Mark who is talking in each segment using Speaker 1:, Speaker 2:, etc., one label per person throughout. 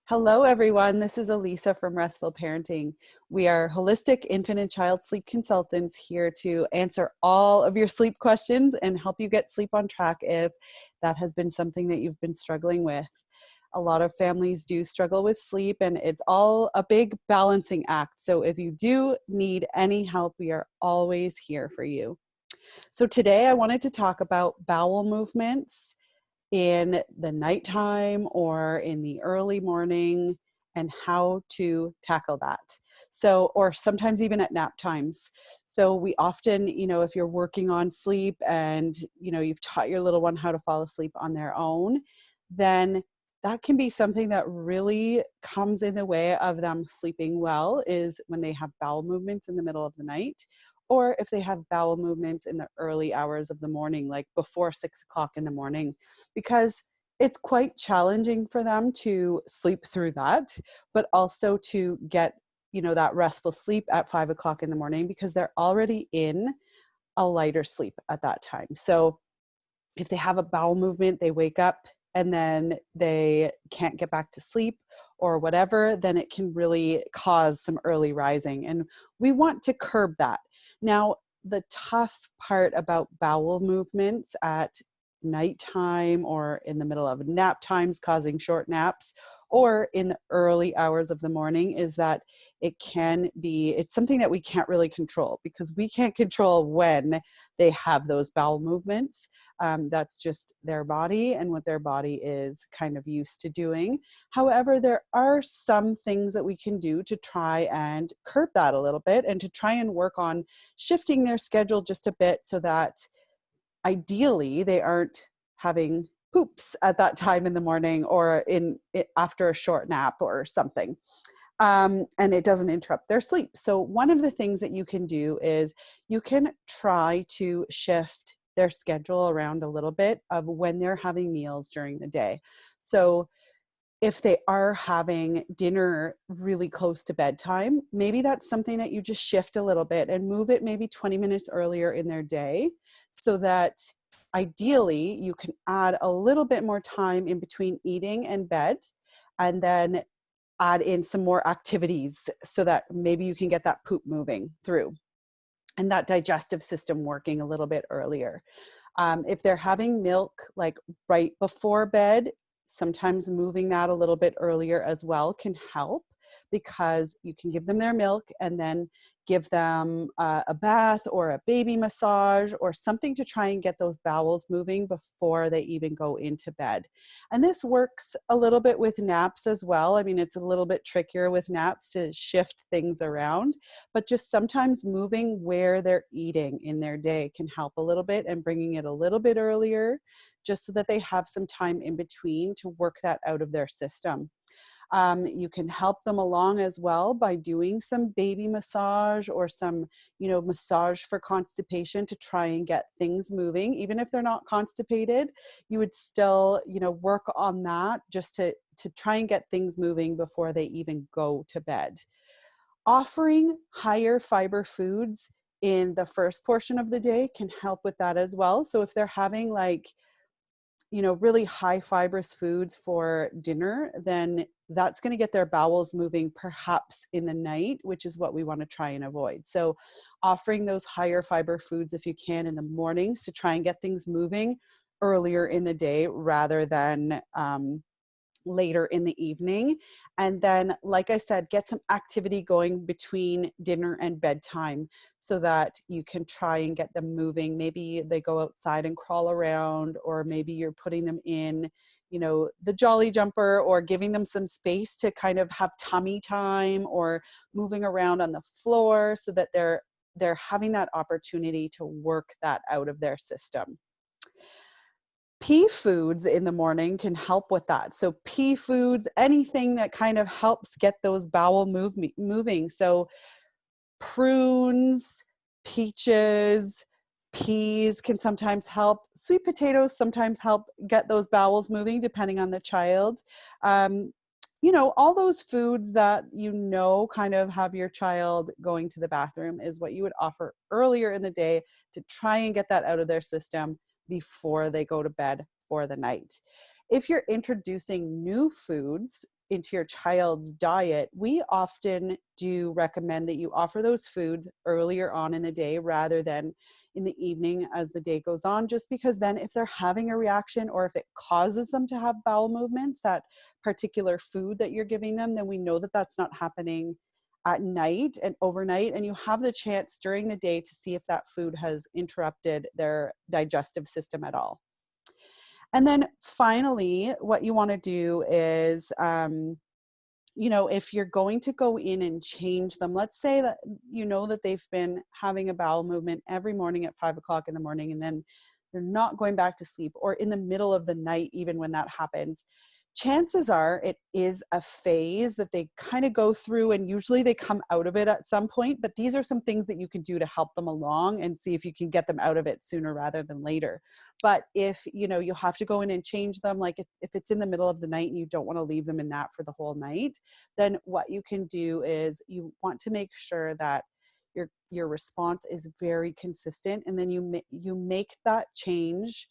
Speaker 1: Hello, everyone. This is Elisa from Restful Parenting. We are holistic infant and child sleep consultants here to answer all of your sleep questions and help you get sleep on track if that has been something that you've been struggling with. A lot of families do struggle with sleep, and it's all a big balancing act. So if you do need any help, we are always here for you. So today I wanted to talk about bowel movements in the nighttime or in the early morning and how to tackle that. So, or sometimes even at nap times. So we often, if you're working on sleep and, you've taught your little one how to fall asleep on their own, then that can be something that really comes in the way of them sleeping well is when they have bowel movements in the middle of the night, or if they have bowel movements in the early hours of the morning, like before 6 o'clock in the morning, because it's quite challenging for them to sleep through that, but also to get, that restful sleep at 5 o'clock in the morning because they're already in a lighter sleep at that time. So if they have a bowel movement, they wake up and then they can't get back to sleep or whatever, then it can really cause some early rising. And we want to curb that. Now, the tough part about bowel movements at nighttime or in the middle of nap times causing short naps or in the early hours of the morning is that it's something that we can't really control because we can't control when they have those bowel movements. That's just their body and what their body is kind of used to doing. However, there are some things that we can do to try and curb that a little bit and to try and work on shifting their schedule just a bit so that ideally they aren't having poops at that time in the morning or after a short nap or something. And it doesn't interrupt their sleep. So one of the things that you can do is you can try to shift their schedule around a little bit of when they're having meals during the day. So if they are having dinner really close to bedtime, maybe that's something that you just shift a little bit and move it maybe 20 minutes earlier in their day so that ideally you can add a little bit more time in between eating and bed and then add in some more activities so that maybe you can get that poop moving through and that digestive system working a little bit earlier. If they're having milk like right before bed, sometimes moving that a little bit earlier as well can help because you can give them their milk and then give them a bath or a baby massage or something to try and get those bowels moving before they even go into bed. And this works a little bit with naps as well. I mean, it's a little bit trickier with naps to shift things around, but just sometimes moving where they're eating in their day can help a little bit and bringing it a little bit earlier just so that they have some time in between to work that out of their system. You can help them along as well by doing some baby massage or some, massage for constipation to try and get things moving. Even if they're not constipated, you would still, work on that just to try and get things moving before they even go to bed. Offering higher fiber foods in the first portion of the day can help with that as well. So if they're having really high fibrous foods for dinner, then that's going to get their bowels moving perhaps in the night, which is what we want to try and avoid. So offering those higher fiber foods if you can in the mornings to try and get things moving earlier in the day rather than later in the evening. And then, like I said, get some activity going between dinner and bedtime so that you can try and get them moving. Maybe they go outside and crawl around, or maybe you're putting them in, the jolly jumper or giving them some space to kind of have tummy time or moving around on the floor so that they're having that opportunity to work that out of their system. Pea foods in the morning can help with that. So pea foods, anything that kind of helps get those bowel moving. So prunes, peaches, peas can sometimes help. Sweet potatoes sometimes help get those bowels moving depending on the child. All those foods that kind of have your child going to the bathroom is what you would offer earlier in the day to try and get that out of their system before they go to bed for the night. If you're introducing new foods into your child's diet, we often do recommend that you offer those foods earlier on in the day rather than in the evening as the day goes on, just because then if they're having a reaction or if it causes them to have bowel movements, that particular food that you're giving them, then we know that that's not happening at night and overnight, and you have the chance during the day to see if that food has interrupted their digestive system at all. And then finally, what you want to do is, if you're going to go in and change them, let's say that you know that they've been having a bowel movement every morning at 5 o'clock in the morning, and then they're not going back to sleep, or in the middle of the night, even when that happens. Chances are it is a phase that they kind of go through, and usually they come out of it at some point. But these are some things that you can do to help them along and see if you can get them out of it sooner rather than later. But if you have to go in and change them, like if it's in the middle of the night and you don't want to leave them in that for the whole night, then what you can do is you want to make sure that your response is very consistent, and then you make that change,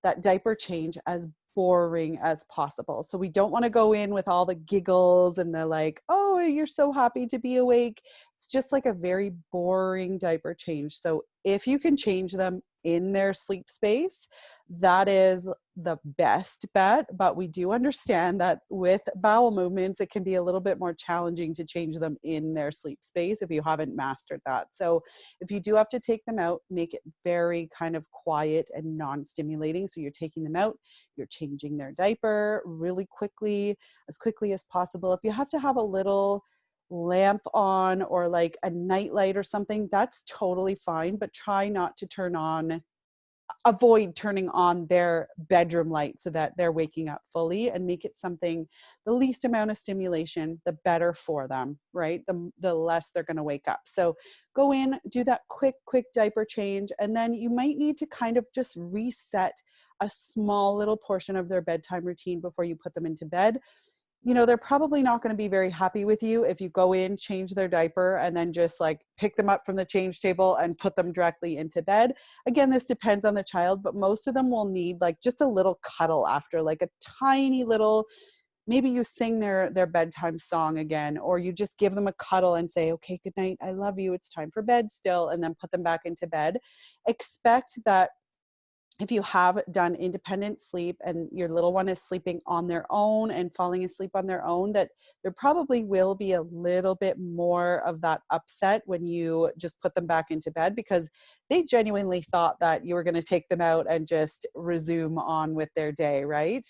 Speaker 1: that diaper change, as boring as possible. So we don't want to go in with all the giggles and the like, oh, you're so happy to be awake. It's just like a very boring diaper change. So if you can change them in their sleep space, that is the best bet. But we do understand that with bowel movements, it can be a little bit more challenging to change them in their sleep space if you haven't mastered that. So if you do have to take them out, make it very kind of quiet and non-stimulating. So you're taking them out, you're changing their diaper really quickly, as quickly as possible. If you have to have a little lamp on or like a night light or something, that's totally fine, but try not to avoid turning on their bedroom light so that they're waking up fully, and make it something, the least amount of stimulation, the better for them, right? The less they're going to wake up. So go in, do that quick diaper change, and then you might need to kind of just reset a small little portion of their bedtime routine before you put them into bed. They're probably not going to be very happy with you if you go in, change their diaper, and then just like pick them up from the change table and put them directly into bed. Again, this depends on the child, but most of them will need like just a little cuddle after, like a tiny little, maybe you sing their bedtime song again, or you just give them a cuddle and say, okay, good night, I love you, it's time for bed still, and then put them back into bed. Expect that if you have done independent sleep and your little one is sleeping on their own and falling asleep on their own, that there probably will be a little bit more of that upset when you just put them back into bed, because they genuinely thought that you were going to take them out and just resume on with their day, right?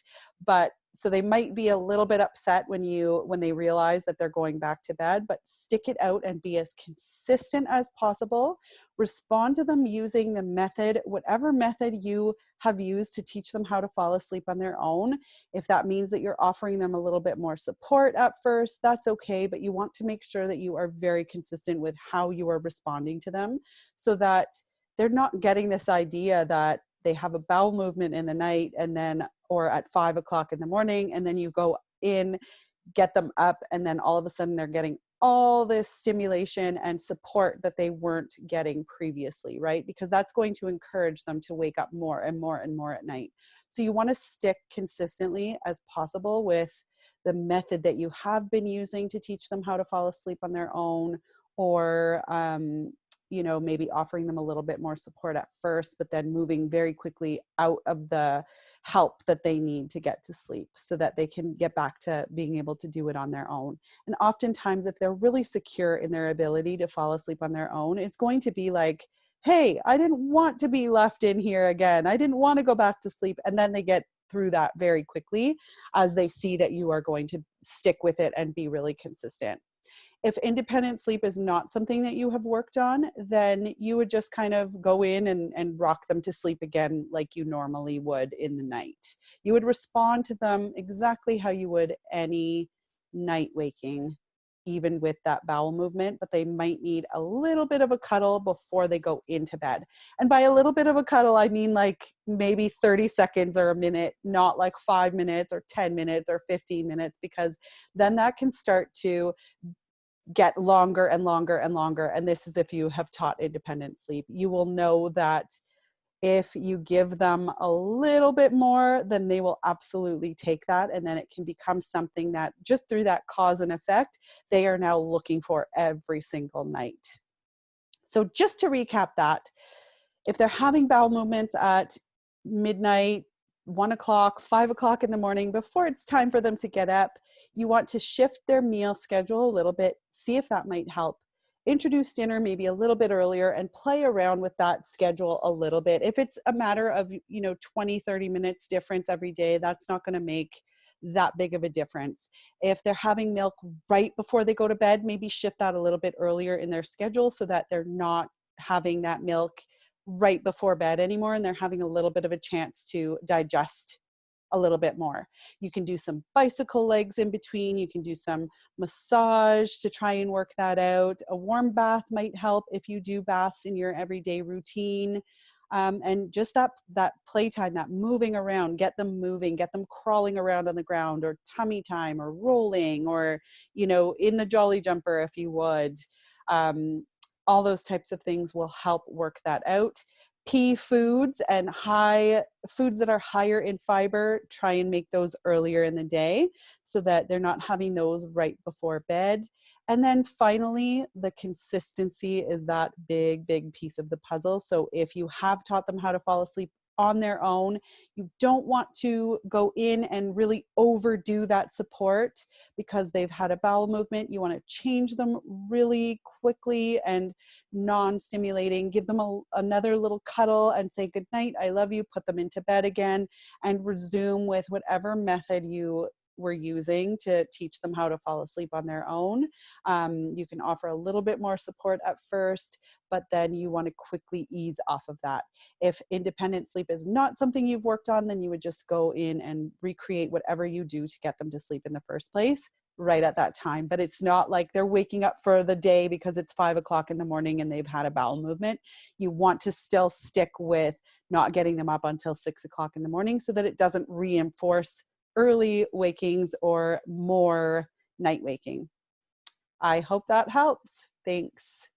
Speaker 1: But so they might be a little bit upset when they realize that they're going back to bed, but stick it out and be as consistent as possible. Respond to them using the method, whatever method you have used to teach them how to fall asleep on their own. If that means that you're offering them a little bit more support at first, that's okay, but you want to make sure that you are very consistent with how you are responding to them, so that they're not getting this idea that they have a bowel movement in the night and then, or at 5 o'clock in the morning, and then you go in, get them up, and then all of a sudden they're getting all this stimulation and support that they weren't getting previously, right? Because that's going to encourage them to wake up more and more and more at night. So you want to stick consistently as possible with the method that you have been using to teach them how to fall asleep on their own, or maybe offering them a little bit more support at first, but then moving very quickly out of the help that they need to get to sleep so that they can get back to being able to do it on their own. And oftentimes, if they're really secure in their ability to fall asleep on their own, it's going to be like, hey, I didn't want to be left in here again. I didn't want to go back to sleep. And then they get through that very quickly as they see that you are going to stick with it and be really consistent. If independent sleep is not something that you have worked on, then you would just kind of go in and rock them to sleep again like you normally would in the night. You would respond to them exactly how you would any night waking, even with that bowel movement, but they might need a little bit of a cuddle before they go into bed. And by a little bit of a cuddle, I mean like maybe 30 seconds or a minute, not like 5 minutes or 10 minutes or 15 minutes, because then that can start to get longer and longer and longer. And this is if you have taught independent sleep. You will know that If you give them a little bit more, then they will absolutely take that. And then it can become something that just through that cause and effect, they are now looking for every single night. So just to recap that, if they're having bowel movements at midnight, 1 o'clock, 5 o'clock in the morning, before it's time for them to get up, you want to shift their meal schedule a little bit, see if that might help. Introduce dinner maybe a little bit earlier and play around with that schedule a little bit. If it's a matter of, 20, 30 minutes difference every day, that's not going to make that big of a difference. If they're having milk right before they go to bed, maybe shift that a little bit earlier in their schedule so that they're not having that milk right before bed anymore, and they're having a little bit of a chance to digest a little bit more. You can do some bicycle legs in between. You can do some massage to try and work that out. A warm bath might help if you do baths in your everyday routine. And just that playtime, that moving around, get them moving, get them crawling around on the ground, or tummy time, or rolling, or, in the jolly jumper if you would. All those types of things will help work that out. Pea foods and high foods that are higher in fiber, try and make those earlier in the day so that they're not having those right before bed. And then finally, the consistency is that big, big piece of the puzzle. So if you have taught them how to fall asleep on their own, you don't want to go in and really overdo that support because they've had a bowel movement. You want to change them really quickly and non-stimulating. Give them another little cuddle and say good night, I love you, put them into bed again, and resume with whatever method you were using to teach them how to fall asleep on their own. You can offer a little bit more support at first, but then you want to quickly ease off of that. If independent sleep is not something you've worked on, then you would just go in and recreate whatever you do to get them to sleep in the first place right at that time. But it's not like they're waking up for the day because it's 5 o'clock in the morning and they've had a bowel movement. You want to still stick with not getting them up until 6 o'clock in the morning so that it doesn't reinforce early wakings or more night waking. I hope that helps. Thanks.